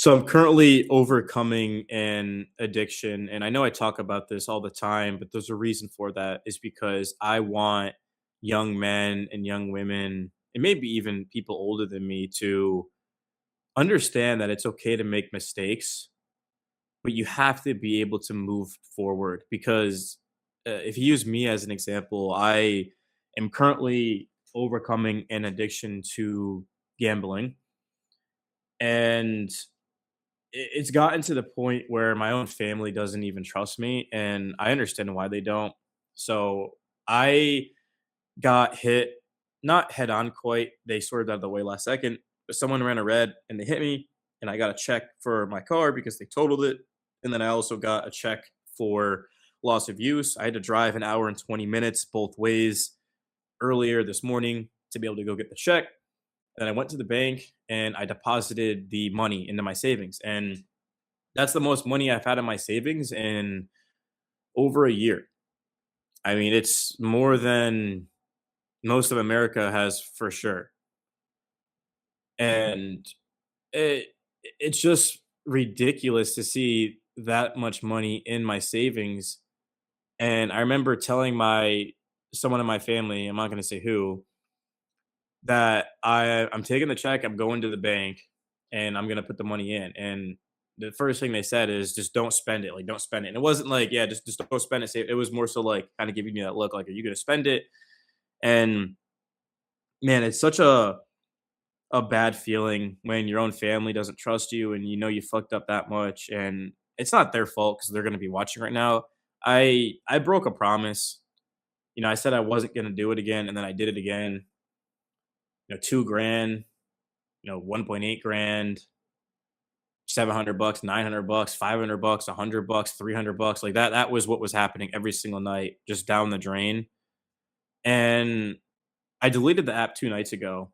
So I'm currently overcoming an addiction, and I know I talk about this all the time, but there's a reason for that is because I want young men and young women, and maybe even people older than me, to understand that it's okay to make mistakes, but you have to be able to move forward. Because if you use me as an example, I am currently overcoming an addiction to gambling, and it's gotten to the point where my own family doesn't even trust me, and I understand why they don't. So I got hit, not head on quite. They swerved out of the way last second, but someone ran a red and they hit me, and I got a check for my car because they totaled it. And then I also got a check for loss of use. I had to drive an hour and 20 minutes both ways earlier this morning to be able to go get the check. And I went to the bank and I deposited the money into my savings. And that's the most money I've had in my savings in over a year. I mean, it's more than most of America has for sure. And it it's just ridiculous to see that much money in my savings. And I remember telling my someone in my family, I'm not going to say who, that I'm taking the check, I'm going to the bank, and I'm gonna put the money in. And the first thing they said is just don't spend it, like don't spend it. And it wasn't like, yeah, just don't spend it. Save. It was more so like kind of giving me that look, like, are you gonna spend it? And man, it's such a bad feeling when your own family doesn't trust you and you know you fucked up that much. And it's not their fault because they're gonna be watching right now. I broke a promise. I said I wasn't gonna do it again, and then I did it again. 2 grand, 1.8 grand, 700 bucks, 900 bucks, 500 bucks, 100 bucks, 300 bucks. Like that was what was happening every single night, just down the drain. And I deleted the app 2 nights ago.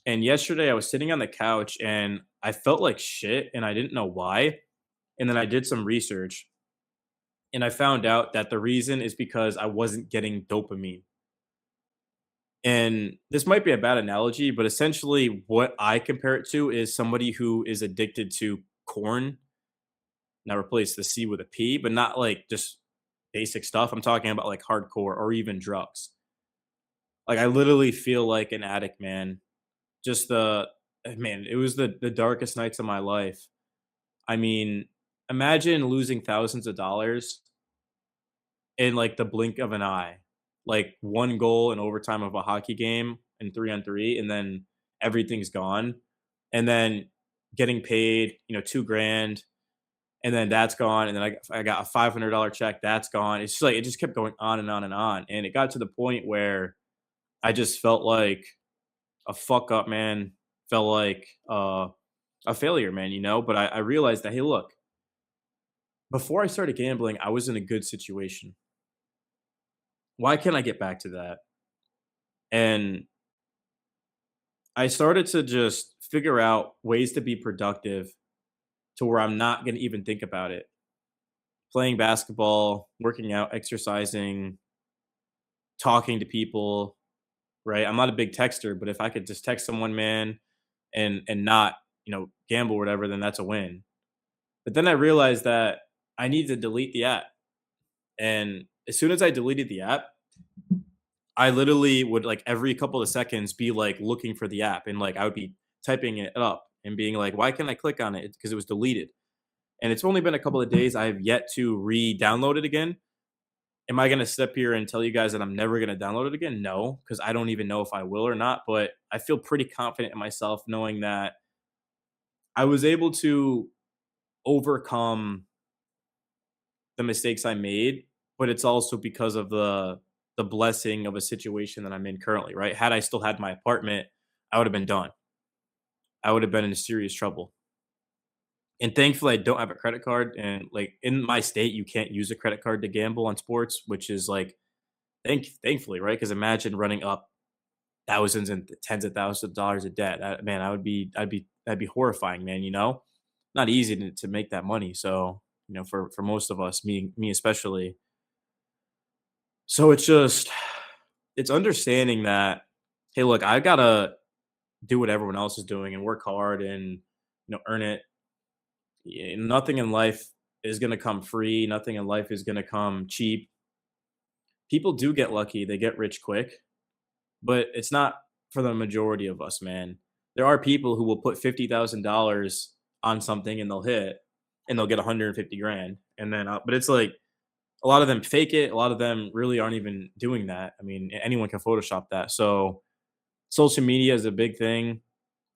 And yesterday I was sitting on the couch and I felt like shit and I didn't know why. And then I did some research and I found out that the reason is because I wasn't getting dopamine. And this might be a bad analogy, but essentially what I compare it to is somebody who is addicted to corn. Now replace the C with a P, but not like just basic stuff. I'm talking about like hardcore or even drugs. Like I literally feel like an addict, man. Just man, it was the darkest nights of my life. I mean, imagine losing thousands of dollars in like the blink of an eye. Like one goal in overtime of a hockey game and 3-on-3, and then everything's gone. And then getting paid, 2 grand, and then that's gone. And then I got a $500 check, that's gone. It's just like it just kept going on and on and on. And it got to the point where I just felt like a fuck up, man. Felt like a failure, man, But I realized that, hey, look, before I started gambling, I was in a good situation. Why can't I get back to that? And I started to just figure out ways to be productive to where I'm not going to even think about it. Playing basketball, working out, exercising, talking to people, right? I'm not a big texter, but if I could just text someone, man, and not, gamble or whatever, then that's a win. But then I realized that I need to delete the app. And as soon as I deleted the app, I literally would like every couple of seconds be like looking for the app and like I would be typing it up and being like, why can't I click on it? Because it was deleted. And it's only been a couple of days. I have yet to re-download it again. Am I going to sit up here and tell you guys that I'm never going to download it again? No, because I don't even know if I will or not. But I feel pretty confident in myself knowing that I was able to overcome the mistakes I made, but it's also because of the blessing of a situation that I'm in currently, right? Had I still had my apartment, I would have been done. I would have been in serious trouble. And thankfully, I don't have a credit card. And like in my state, you can't use a credit card to gamble on sports, which is like thankfully, right? Because imagine running up thousands and tens of thousands of dollars of debt. Man, that'd be horrifying, man. Not easy to make that money. So for most of us, me especially. So it's understanding that, hey, look, I gotta do what everyone else is doing and work hard and earn it. Nothing in life is gonna come free. Nothing in life is gonna come cheap. People do get lucky. They get rich quick, but it's not for the majority of us, man. There are people who will put $50,000 on something and they'll hit and they'll get 150 grand. And then, but it's like a lot of them fake it. A lot of them really aren't even doing that. I mean, anyone can Photoshop that. So social media is a big thing.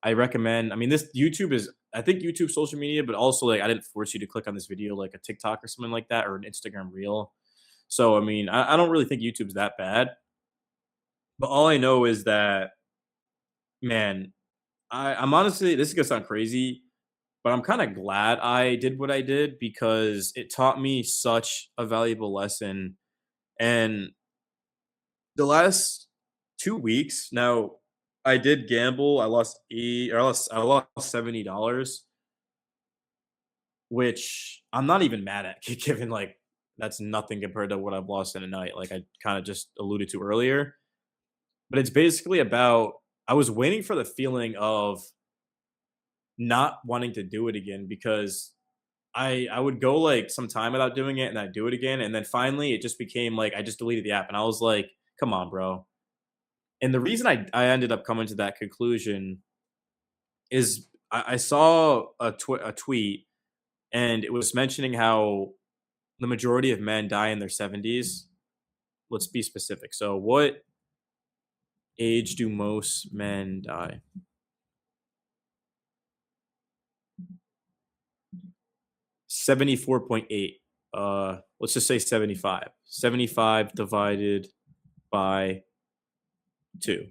I recommend, I mean, this YouTube is, I think YouTube social media, but also like I didn't force you to click on this video like a TikTok or something like that or an Instagram reel. So, I mean, I don't really think YouTube's that bad. But all I know is that, man, I'm honestly, this is gonna sound crazy, but I'm kind of glad I did what I did because it taught me such a valuable lesson. And the last 2 weeks, now I did gamble. I lost $70, which I'm not even mad at, given like that's nothing compared to what I've lost in a night. Like I kind of just alluded to earlier. But it's basically about I was waiting for the feeling of not wanting to do it again because I would go like some time without doing it and I'd do it again. And then finally it just became like I just deleted the app and I was like, come on, bro. And the reason I ended up coming to that conclusion is I saw a tweet and it was mentioning how the majority of men die in their 70s. Let's be specific. So, what age do most men die? 74.8. Let's just say 75. 75 divided by 2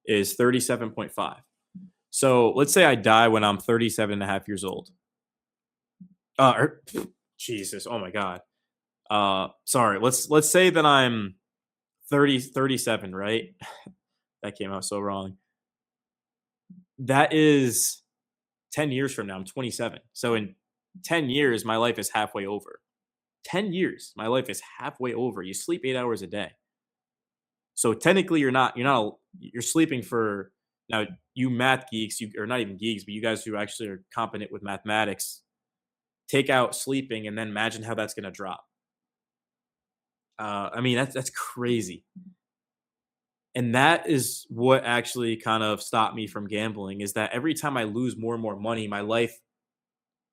is 37.5. So let's say I die when I'm 37 and a half years old. Jesus, oh my god. Sorry. Let's say that I'm 37, right? That came out so wrong. That is 10 years from now. I'm 27. So in 10 years, my life is halfway over. 10 years, my life is halfway over. You sleep 8 hours a day. So technically you're sleeping for now you math geeks, you or not even geeks, but you guys who actually are competent with mathematics, take out sleeping and then imagine how that's gonna drop. I mean that's crazy. And that is what actually kind of stopped me from gambling is that every time I lose more and more money, my life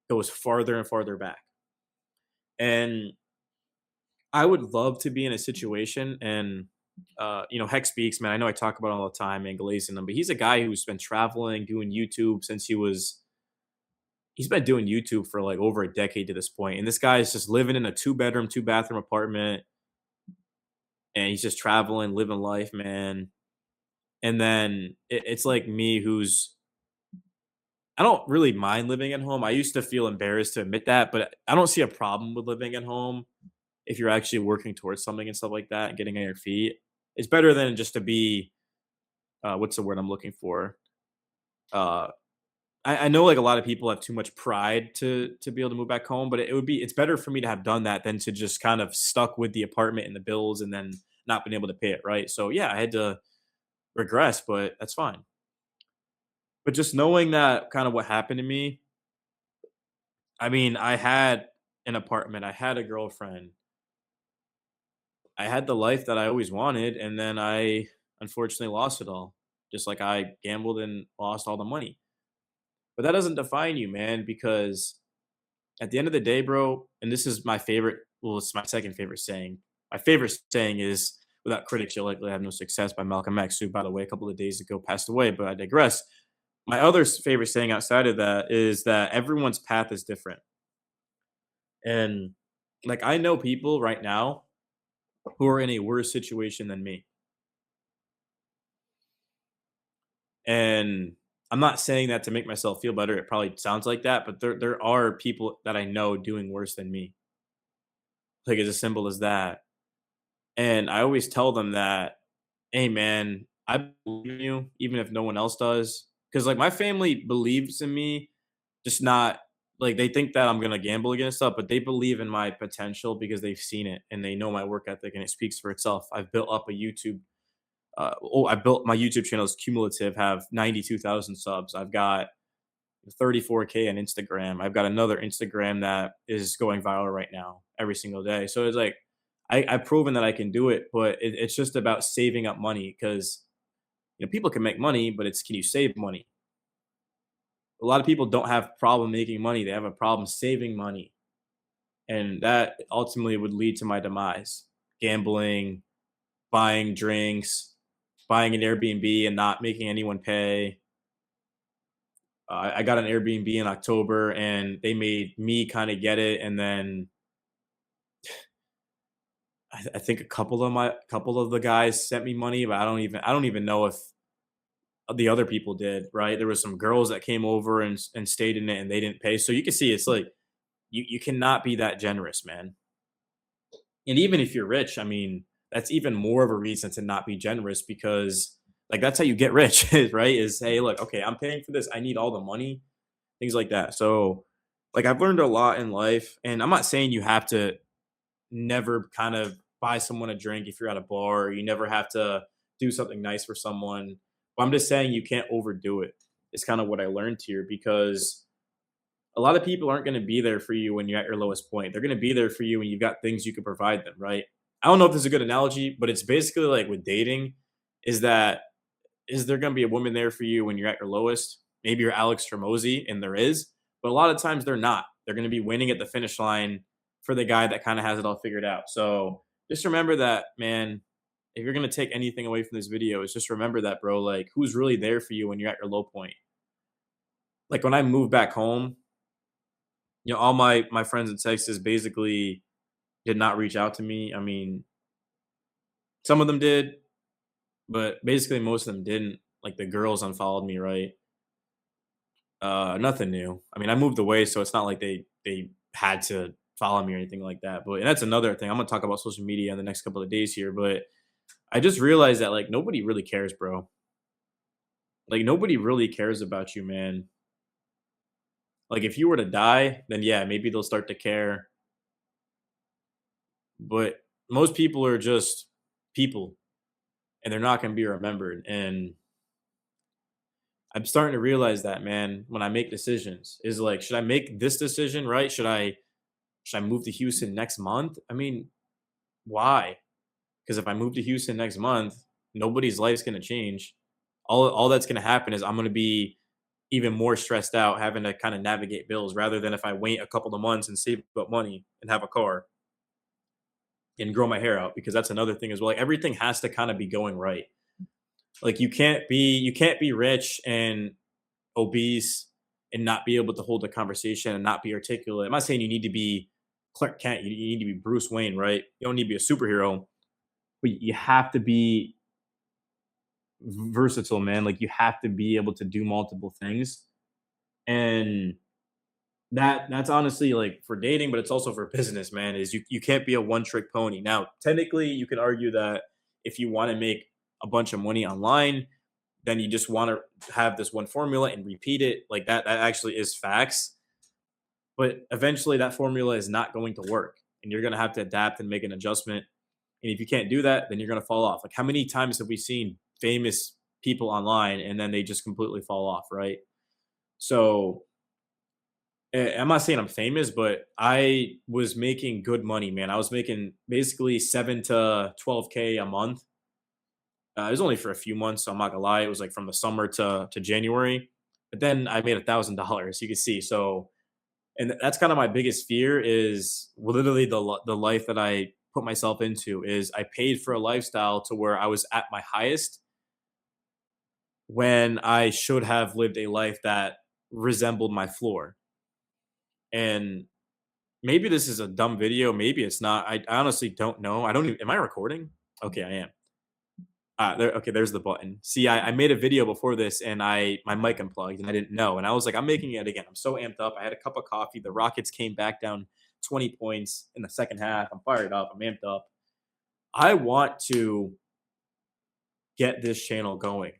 goes farther and farther back. And I would love to be in a situation and Heck Speaks, man. I know I talk about it all the time and glazing him, but he's a guy who's been traveling, doing YouTube since he's been doing YouTube for like over a decade to this point. And this guy is just living in a 2 bedroom, 2 bathroom apartment and he's just traveling, living life, man. And then it's like me who's I don't really mind living at home. I used to feel embarrassed to admit that, but I don't see a problem with living at home if you're actually working towards something and stuff like that and getting on your feet. It's better than just to be what's the word I'm looking for? Uh I know like a lot of people have too much pride to be able to move back home, but it's better for me to have done that than to just kind of stuck with the apartment and the bills and then not been able to pay it, right? So yeah, I had to regress, but that's fine. But just knowing that kind of what happened to me, I mean, I had an apartment, I had a girlfriend, I had the life that I always wanted, and then I unfortunately lost it all. Just like I gambled and lost all the money. But that doesn't define you, man, because at the end of the day, bro, and this is my favorite, well, it's my second favorite saying. My favorite saying is, without critics, you'll likely have no success by Malcolm X, who, by the way, a couple of days ago passed away, but I digress. My other favorite saying outside of that is that everyone's path is different. And like, I know people right now who are in a worse situation than me. And I'm not saying that to make myself feel better. It probably sounds like that, but there are people that I know doing worse than me. Like it's as simple as that. And I always tell them that, hey man, I believe in you, even if no one else does. Because like my family believes in me, just not like they think that I'm gonna gamble against stuff, but they believe in my potential because they've seen it and they know my work ethic and it speaks for itself. I've built up a YouTube I built my YouTube channel is cumulative, have 92,000 subs. I've got 34K on Instagram. I've got another Instagram that is going viral right now every single day. So it's like I've proven that I can do it, but it's just about saving up money because people can make money, but it's can you save money? A lot of people don't have problem making money; they have a problem saving money, and that ultimately would lead to my demise. Gambling, buying drinks, buying an Airbnb and not making anyone pay. I got an Airbnb in October, and they made me kind of get it, and then I think a couple of the guys sent me money, but I don't even know if the other people did. Right? There was some girls that came over and stayed in it, and they didn't pay. So you can see it's like you cannot be that generous, man. And even if you're rich, I mean, that's even more of a reason to not be generous because like that's how you get rich, right? Is hey, look, okay, I'm paying for this. I need all the money, things like that. So like I've learned a lot in life, and I'm not saying you have to never kind of buy someone a drink if you're at a bar, or you never have to do something nice for someone. But I'm just saying you can't overdo it. It's kind of what I learned here because a lot of people aren't going to be there for you when you're at your lowest point. They're going to be there for you when you've got things you can provide them, right? I don't know if this is a good analogy, but it's basically like with dating is that is there going to be a woman there for you when you're at your lowest? Maybe you're Alex Tramosi, and there is, but a lot of times they're not. They're going to be winning at the finish line for the guy that kind of has it all figured out. So just remember that, man. If you're going to take anything away from this video, is just remember that, bro. Like, who's really there for you when you're at your low point? Like when I moved back home, all my friends in Texas basically did not reach out to me. I mean, some of them did, but basically most of them didn't. Like the girls unfollowed me, right? Nothing new. I mean, I moved away, so it's not like they had to follow me or anything like that. But and that's another thing. I'm gonna talk about social media in the next couple of days here, but I just realized that like nobody really cares, bro. Like nobody really cares about you, man. Like if you were to die, then yeah, maybe they'll start to care. But most people are just people, and they're not gonna be remembered. And I'm starting to realize that, man, when I make decisions, is like, should I make this decision, right? Should I move to Houston next month? I mean, why? Because if I move to Houston next month, nobody's life's gonna change. All that's gonna happen is I'm gonna be even more stressed out having to kind of navigate bills rather than if I wait a couple of months and save up money and have a car and grow my hair out because that's another thing as well. Like everything has to kind of be going right. Like you can't be rich and obese and not be able to hold a conversation and not be articulate. I'm not saying you need to be Clark Kent. You need to be Bruce Wayne, right? You don't need to be a superhero, but you have to be versatile, man. Like you have to be able to do multiple things. And that's honestly like for dating, but it's also for business, man. Is you can't be a one trick pony. Now, technically, you can argue that if you want to make a bunch of money online, then you just want to have this one formula and repeat it. Like that actually is facts. But eventually, that formula is not going to work, and you're going to have to adapt and make an adjustment. And if you can't do that, then you're going to fall off. Like how many times have we seen famous people online and then they just completely fall off, right? So I'm not saying I'm famous, but I was making good money, man. I was making basically 7 to 12K a month. It was only for a few months, so I'm not gonna lie. It was like from the summer to January, but then I made $1,000. You can see. So, and that's kind of my biggest fear is literally the life that I put myself into. Is I paid for a lifestyle to where I was at my highest when I should have lived a life that resembled my floor. And maybe this is a dumb video, maybe it's not. I honestly don't know. I don't even am I recording? Okay, I am. There's the button. See, I made a video before this and my mic unplugged and I didn't know. And I was like, I'm making it again. I'm so amped up. I had a cup of coffee. The Rockets came back down 20 points in the second half. I'm fired up. I'm amped up. I want to get this channel going.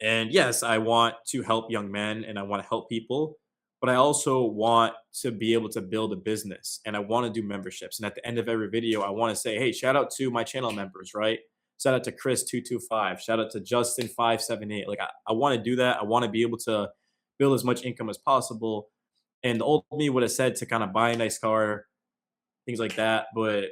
And yes, I want to help young men and I want to help people, but I also want to be able to build a business and I want to do memberships. And at the end of every video, I want to say, hey, shout out to my channel members, right? Shout out to Chris225. Shout out to Justin578. Like I want to do that. I want to be able to build as much income as possible. And the old me would have said to kind of buy a nice car, things like that. But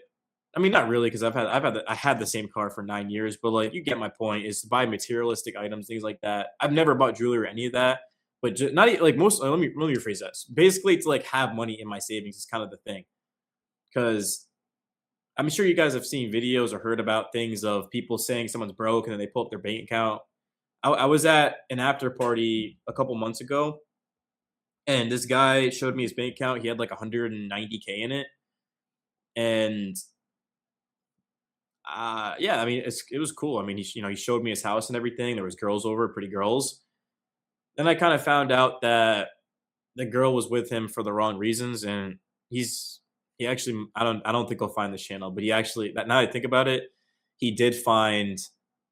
I mean, not really, because I had the same car for 9 years. But like, you get my point. Is to buy materialistic items, things like that. I've never bought jewelry or any of that. But not like most. Let me rephrase that. Basically, to like have money in my savings is kind of the thing, because I'm sure you guys have seen videos or heard about things of people saying someone's broke and then they pull up their bank account. I was at an after party a couple months ago, and this guy showed me his bank account. He had like 190K in it, and yeah, I mean, it was cool. I mean, he showed me his house and everything. There was girls over, pretty girls. Then I kind of found out that the girl was with him for the wrong reasons, and he's he actually I don't think he'll find this channel, but he actually that now that I think about it, he did find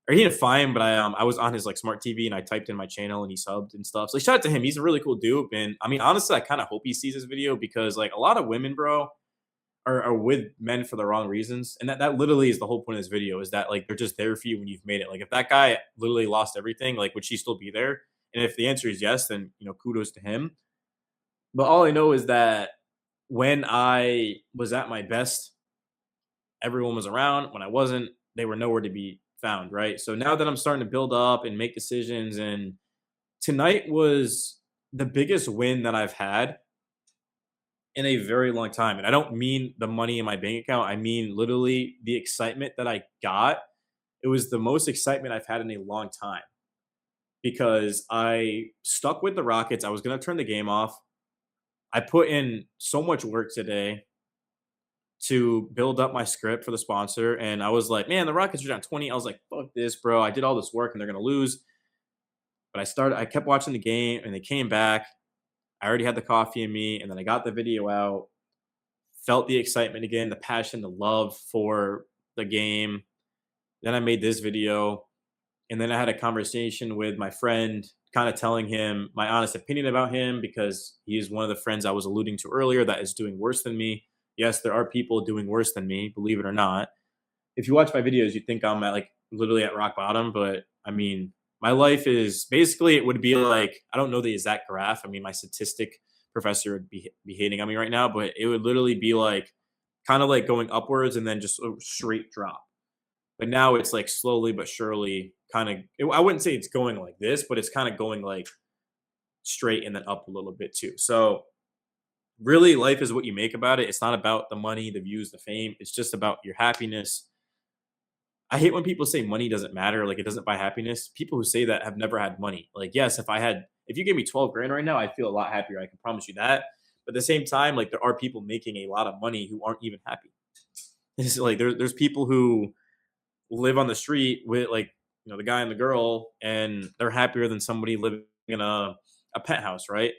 or he didn't find, but I was on his like smart TV and I typed in my channel and he subbed and stuff. So shout out to him. He's a really cool dude. And I mean, honestly, I kind of hope he sees this video because like a lot of women, bro, are with men for the wrong reasons. And that literally is the whole point of this video is that like they're just there for you when you've made it. Like if that guy literally lost everything, like would she still be there? And if the answer is yes, then kudos to him. But all I know is that when I was at my best, everyone was around. When I wasn't, they were nowhere to be found, right? So now that I'm starting to build up and make decisions, and tonight was the biggest win that I've had in a very long time. And I don't mean the money in my bank account, I mean literally the excitement that I got. It was the most excitement I've had in a long time because I stuck with the Rockets. I was going to turn the game off. I put in so much work today to build up my script for the sponsor. And I was like, man, the Rockets are down 20. I was like, fuck this, bro. I did all this work and they're going to lose. But I kept watching the game and they came back. I already had the coffee in me. And then I got the video out, felt the excitement again, the passion, the love for the game. Then I made this video. And then I had a conversation with my friend, kind of telling him my honest opinion about him because he is one of the friends I was alluding to earlier that is doing worse than me. Yes, there are people doing worse than me, believe it or not. If you watch my videos, you think I'm at like literally at rock bottom, but I mean, my life is basically it would be like I don't know the exact graph. I mean, my statistic professor would be hating on me right now, but it would literally be like kind of like going upwards and then just a straight drop. But now it's like slowly but surely kind of I wouldn't say it's going like this, but it's kind of going like straight and then up a little bit too. So really life is what you make about it. It's not about the money, the views, the fame. It's just about your happiness. I hate when people say money doesn't matter, like it doesn't buy happiness. People who say that have never had money. Like, yes, if you gave me 12 grand right now, I'd feel a lot happier. I can promise you that. But at the same time, like there are people making a lot of money who aren't even happy. It's like there's people who live on the street with like, the guy and the girl, and they're happier than somebody living in a penthouse, right?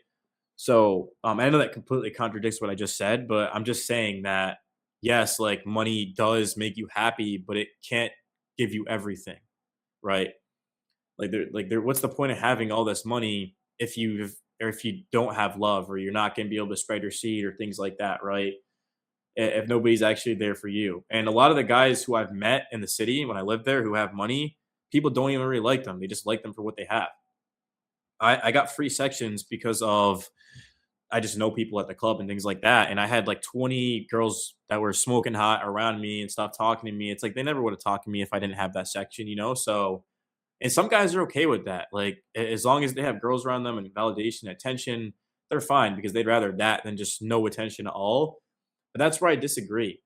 So I know that completely contradicts what I just said, but I'm just saying that yes, like money does make you happy, but it can't give you everything, right? What's the point of having all this money if you don't have love or you're not going to be able to spread your seed or things like that, right? If nobody's actually there for you. And a lot of the guys who I've met in the city when I lived there who have money, people don't even really like them. They just like them for what they have. I got free sections because of I just know people at the club and things like that. And I had like 20 girls that were smoking hot around me and stuff talking to me. It's like they never would have talked to me if I didn't have that section. So, and some guys are okay with that. Like, as long as they have girls around them and validation, attention, they're fine because they'd rather that than just no attention at all. But that's where I disagree,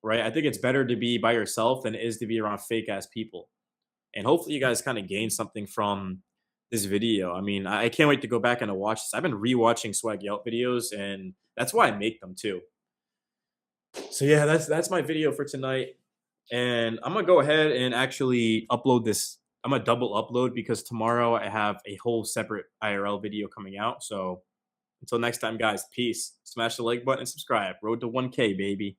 right? I think it's better to be by yourself than it is to be around fake ass people. And hopefully you guys kind of gain something from this video. I mean, I can't wait to go back and to watch this. I've been rewatching Swag Yelp videos, and that's why I make them too. So yeah, that's my video for tonight. And I'm gonna go ahead and actually upload this. I'm gonna double upload because tomorrow I have a whole separate IRL video coming out. So until next time, guys, peace. Smash the like button and subscribe. Road to 1K, baby.